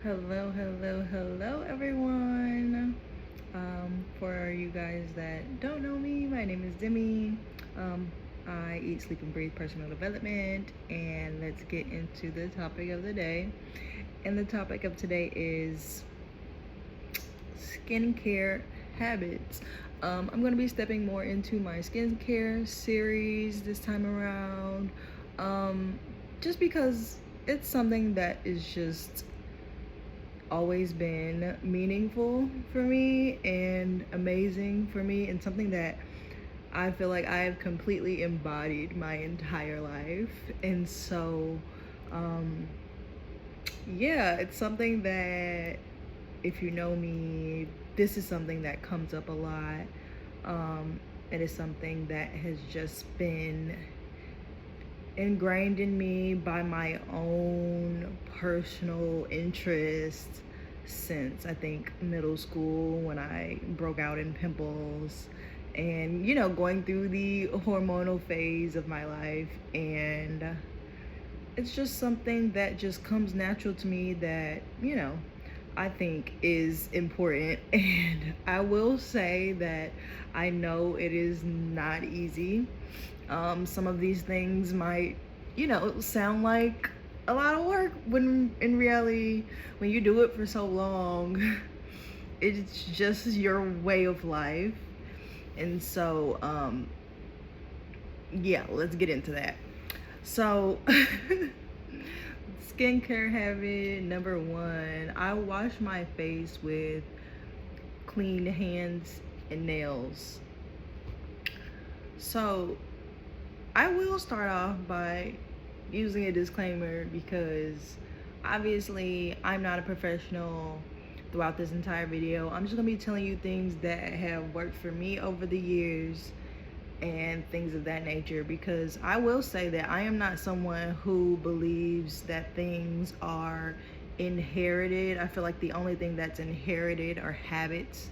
Hello, everyone. For you guys that don't know me, my name is Demi. Um, I eat, sleep, and breathe personal development. And let's get into the topic of the day. And the topic of today is skincare habits. I'm going to be stepping more into my skincare series this time around. Um, just because it's something that is just always been meaningful for me and amazing for me, and something that I feel like I've completely embodied my entire life. And so, um, yeah, it's something that, if you know me, this is something that comes up a lot. It is something that has just been ingrained in me by my own personal interest since I think middle school, when I broke out in pimples and, going through the hormonal phase of my life. And it's just something that just comes natural to me that, I think is important. And I will say that I know it is not easy. Some of these things might, sound like a lot of work, when in reality, when you do it for so long, it's just your way of life. And so, yeah, let's get into that. So, skincare habit number one, I wash my face with clean hands and nails. So, I will start off by using a disclaimer, because obviously I'm not a professional. Throughout this entire video, I'm just gonna be telling you things that have worked for me over the years and things of that nature, because I will say that I am not someone who believes that things are inherited. I feel like the only thing that's inherited are habits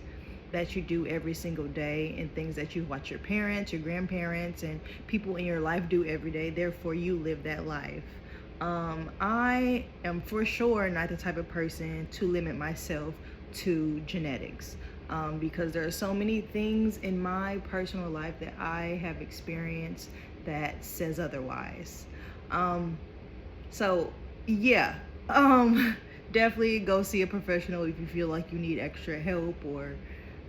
that you do every single day, and things that you watch your parents, your grandparents, and people in your life do every day. Therefore, you live that life. I am for sure not the type of person to limit myself to genetics, because there are so many things in my personal life that I have experienced that says otherwise. Um, so, yeah, um, definitely go see a professional if you feel like you need extra help or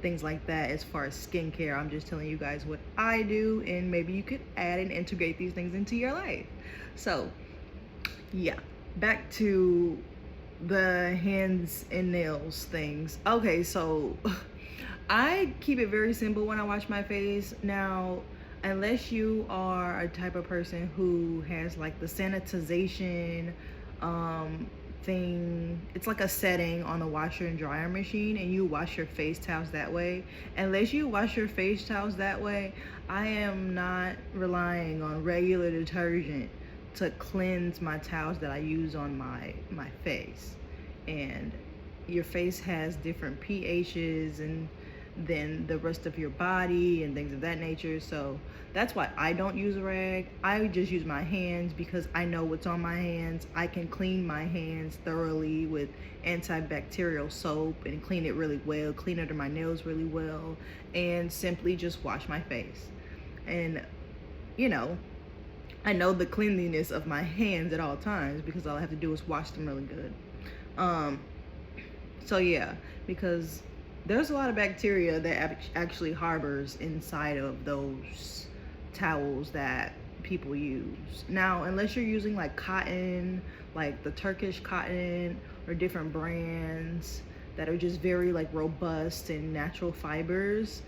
things like that. As far as skincare, I'm just telling you guys what I do, and maybe you could add and integrate these things into your life. So, yeah, back to the hands and nails things. Okay, so I keep it very simple when I wash my face. Now, unless you are a type of person who has like the sanitization thing, it's like a setting on the washer and dryer machine, and you wash your face towels that way. Unless you wash your face towels that way, I am not relying on regular detergent to cleanse my towels that I use on my face. And your face has different pHs and than the rest of your body and things of that nature. So that's why I don't use a rag. I just use my hands, because I know what's on my hands. I can clean my hands thoroughly with antibacterial soap and clean it really well, clean under my nails really well, and simply just wash my face. And, you know, I know the cleanliness of my hands at all times, because all I have to do is wash them really good. Um, so yeah, because there's a lot of bacteria that actually harbors inside of those towels that people use. Now, unless you're using like cotton, like the Turkish cotton, or different brands that are just very like robust and natural fibers,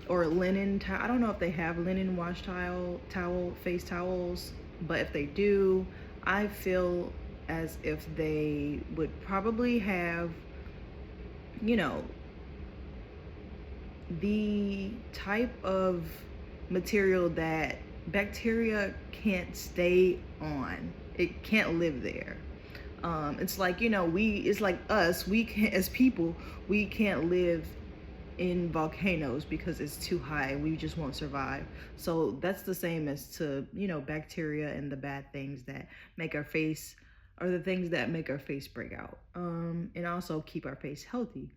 or linen I don't know if they have linen wash face towels, but if they do, I feel as if they would probably have, you know, the type of material that bacteria can't stay on. It can't live there. It's like, it's like us, we can, as people, we can't live in volcanoes because it's too high. We just won't survive. So that's the same as to, bacteria and the bad things that make our face are the things that make our face break out, and also keep our face healthy.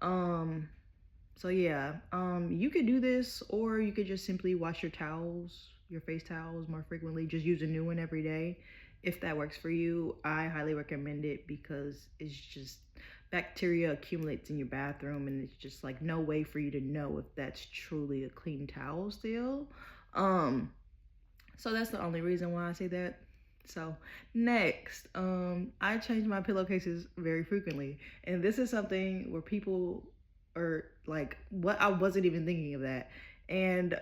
Um, so yeah, you could do this, or you could just simply wash your towels, your face towels more frequently. Just use a new one every day. If that works for you, I highly recommend it because it's just bacteria accumulates in your bathroom, and it's just like no way for you to know if that's truly a clean towel still. Um, so that's the only reason why I say that. So next, I change my pillowcases very frequently, and this is something where people are like, "What? I wasn't even thinking of that." And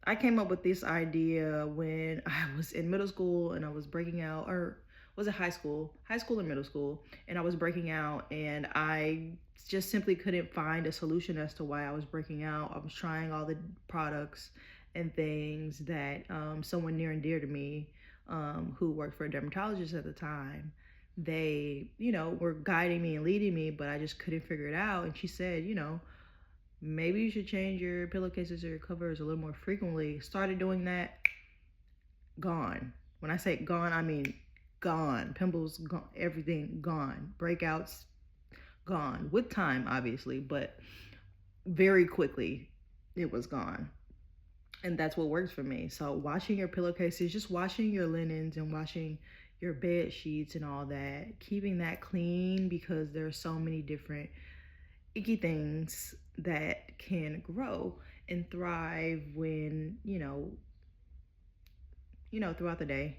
I came up with this idea when I was in middle school and I was breaking out, or was it high school? High school and middle school, and I was breaking out, and I just simply couldn't find a solution as to why I was breaking out. I was trying all the products and things that someone near and dear to me, who worked for a dermatologist at the time, they, were guiding me and leading me, but I just couldn't figure it out. And she said, maybe you should change your pillowcases or your covers a little more frequently. Started doing that, gone. When I say gone, I mean gone. Pimples gone, everything gone. Breakouts gone. With time, obviously, but very quickly it was gone. And that's what works for me. So washing your pillowcases, just washing your linens and washing your bed sheets and all that, keeping that clean, because there are so many different icky things that can grow and thrive when, throughout the day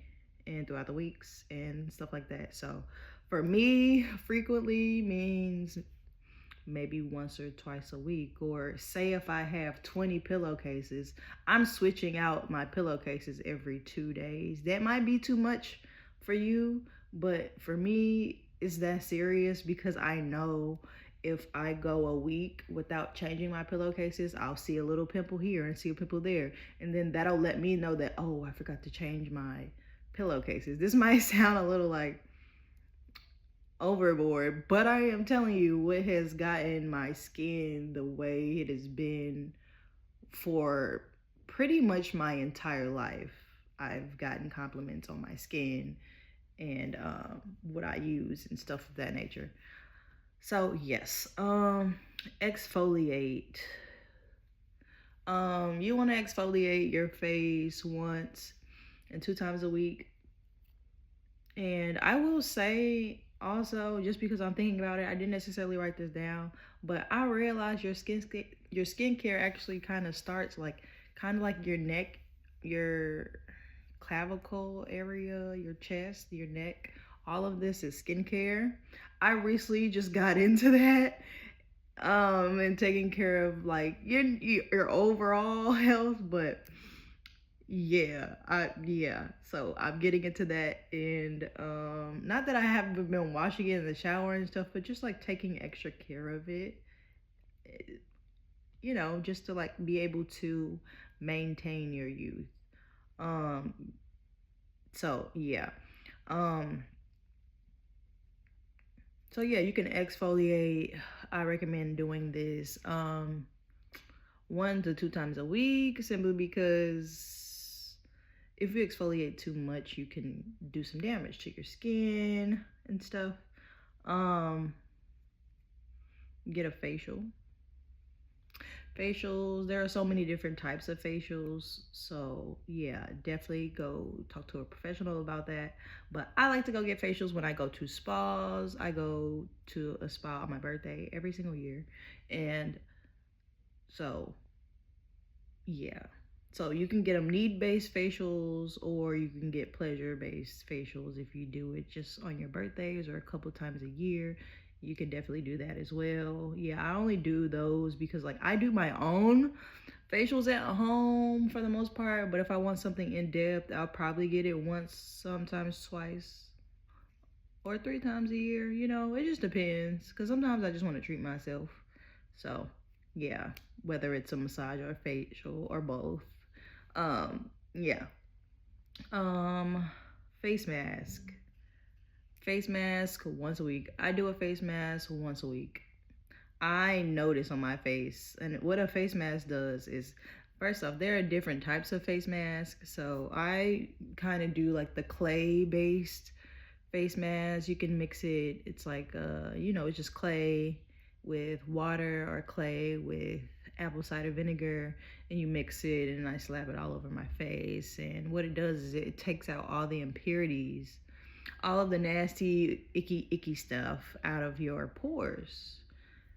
and throughout the weeks and stuff like that. So for me, frequently means maybe once or twice a week. Or say if I have 20 pillowcases, I'm switching out my pillowcases every 2 days. That might be too much for you, but for me, it's that serious because I know if I go a week without changing my pillowcases, I'll see a little pimple here and see a pimple there. And then that'll let me know that, oh, I forgot to change my pillowcases. This might sound a little like overboard, but I am telling you what has gotten my skin the way it has been for pretty much my entire life. I've gotten compliments on my skin and what I use and stuff of that nature. So yes, exfoliate. You want to exfoliate your face once and 2 times a week. And I will say also, just because I'm thinking about it, I didn't necessarily write this down, but I realized your skincare actually kind of starts like your neck, your clavicle area, your chest, your neck. All of this is skincare. I recently just got into that, and taking care of like your overall health, but yeah. So I'm getting into that, and not that I haven't been washing it in the shower and stuff, but just like taking extra care of it, just to like be able to maintain your youth. Um, so yeah. Um, so yeah, you can exfoliate. I recommend doing this 1 to 2 times a week, simply because if you exfoliate too much, you can do some damage to your skin and stuff. Um, get a facial. Facials, there are so many different types of facials. So yeah, definitely go talk to a professional about that. But I like to go get facials when I go to spas. I go to a spa on my birthday every single year. And so yeah. So you can get them need-based facials, or you can get pleasure-based facials if you do it just on your birthdays or a couple times a year. You can definitely do that as well. Yeah, I only do those because like I do my own facials at home for the most part, but if I want something in depth, I'll probably get it once, sometimes twice, or 3 times a year. It just depends, because sometimes I just want to treat myself. So yeah, whether it's a massage or a facial or both. Yeah. Um, face mask. Face mask once a week. I do a face mask once a week. I notice on my face, and what a face mask does is, first off, there are different types of face masks. So I kind of do like the clay based face mask. You can mix it. It's like, you know, it's just clay with water or clay with apple cider vinegar, and you mix it and I slap it all over my face. And what it does is it takes out all the impurities, all of the nasty, icky stuff out of your pores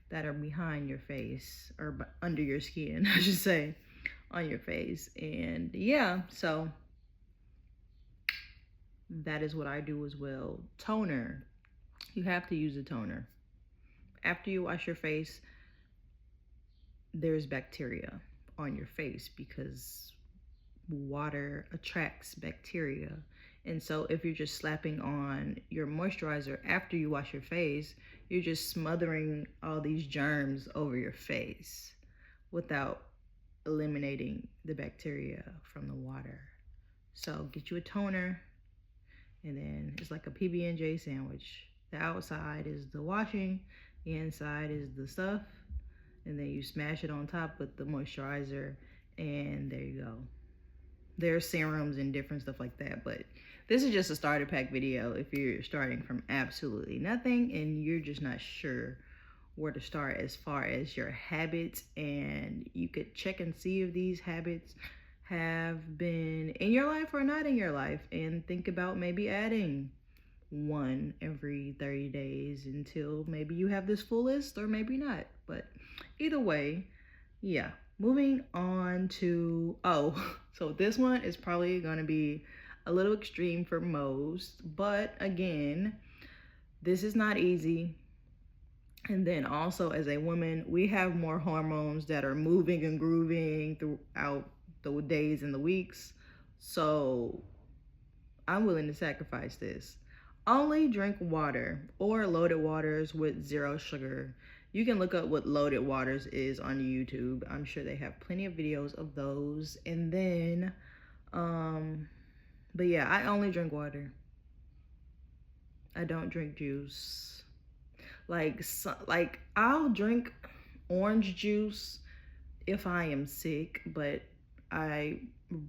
that are behind your face or under your skin, I should say, on your face. And yeah, so that is what I do as well. Toner. You have to use a toner. After you wash your face, there's bacteria on your face because water attracts bacteria. And so if you're just slapping on your moisturizer after you wash your face, you're just smothering all these germs over your face without eliminating the bacteria from the water. So get you a toner, and then it's like a PB&J sandwich. The outside is the washing, the inside is the stuff, and then you smash it on top with the moisturizer, and there you go. There's serums and different stuff like that, but this is just a starter pack video if you're starting from absolutely nothing and you're just not sure where to start as far as your habits. And you could check and see if these habits have been in your life or not in your life, and think about maybe adding one every 30 days until maybe you have this full list, or maybe not. But either way, yeah. Moving on to, so this one is probably going to be a little extreme for most, but again, this is not easy. And then also, as a woman, we have more hormones that are moving and grooving throughout the days and the weeks. So I'm willing to sacrifice this. Only drink water or loaded waters with 0 sugar. You can look up what loaded waters is on YouTube. I'm sure they have plenty of videos of those. And then, but yeah, I only drink water. I don't drink juice. Like I'll drink orange juice if I am sick, but I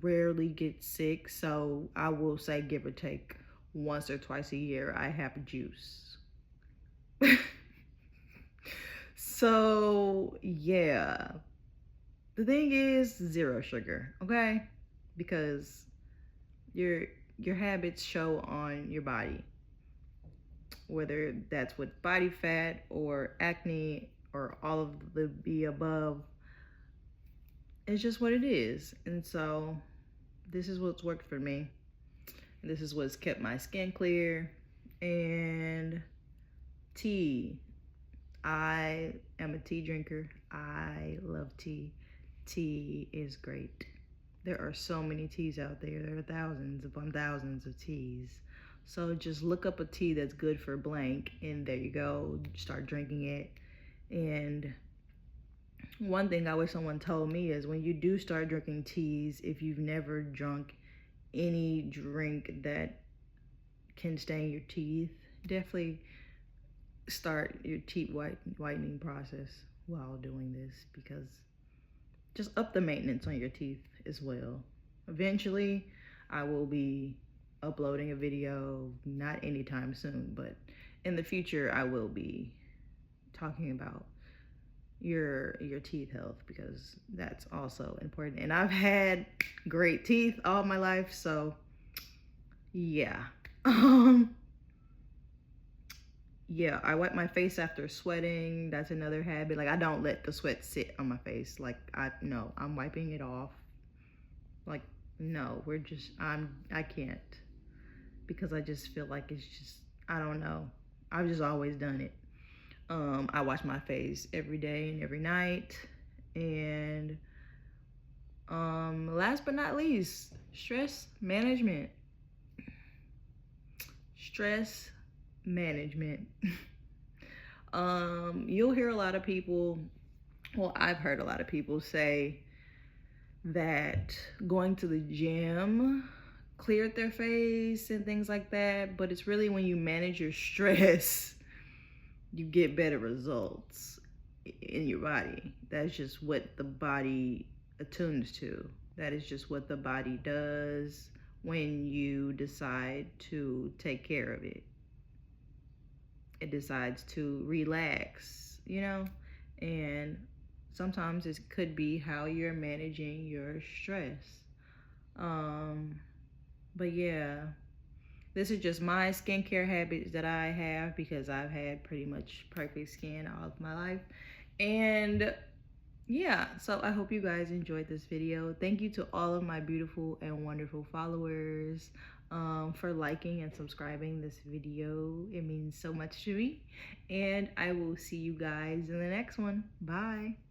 rarely get sick. So I will say, give or take, once or twice a year, I have juice. So yeah, the thing is 0 sugar, okay? Because your habits show on your body, whether that's with body fat or acne or all of the above. It's just what it is. And so this is what's worked for me. This is what's kept my skin clear. And tea. I am a tea drinker. I love tea. Tea is great. There are so many teas out there. There are thousands upon thousands of teas. So just look up a tea that's good for blank, and there you go. Start drinking it. And one thing I wish someone told me is, when you do start drinking teas, if you've never drunk any drink that can stain your teeth, definitely start your teeth whitening process while doing this, because just up the maintenance on your teeth as well. Eventually, I will be uploading a video, not anytime soon, but in the future, I will be talking about your teeth health, because that's also important. And I've had great teeth all my life, so yeah. Yeah, I wipe my face after sweating. That's another habit. Like, I don't let the sweat sit on my face. Like, I'm wiping it off. Like, no, I can't, because I just feel like it's just, I don't know. I've just always done it. I wash my face every day and every night. And last but not least, stress management. Stress management. You'll hear a lot of people, well, I've heard a lot of people say that going to the gym cleared their face and things like that, but it's really when you manage your stress, you get better results in your body. That's just what the body attunes to. That is just what the body does when you decide to take care of it. it decides to relax, you know? And sometimes it could be how you're managing your stress. But yeah, this is just my skincare habits that I have because I've had pretty much perfect skin all of my life. And yeah, so I hope you guys enjoyed this video. Thank you to all of my beautiful and wonderful followers for liking and subscribing this video. It means so much to me. And I will see you guys in the next one. Bye.